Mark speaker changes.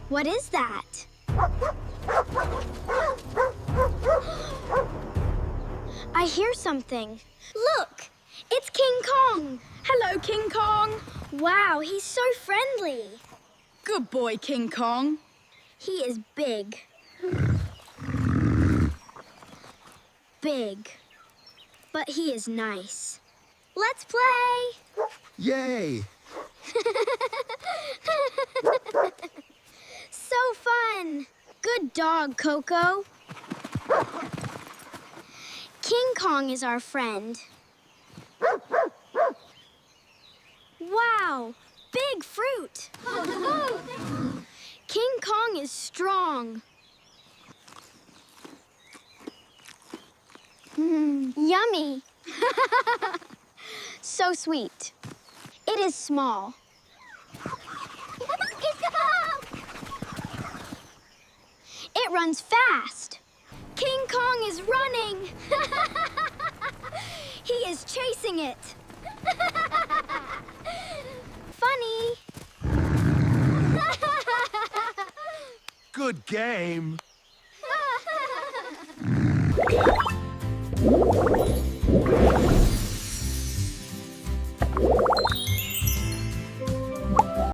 Speaker 1: What is that? I hear something. Look! It's King Kong!
Speaker 2: Hello, King Kong.
Speaker 1: Wow, he's so friendly.
Speaker 2: Good boy, King Kong.
Speaker 1: He is big. Big. But he is nice. Let's play!
Speaker 3: Yay!
Speaker 1: So fun! Good dog, Coco. King Kong is our friend. Wow! Big fruit! King Kong is strong. Yummy! So sweet. It is small. It runs fast. King Kong is running. He is chasing it. Funny.
Speaker 3: Good game.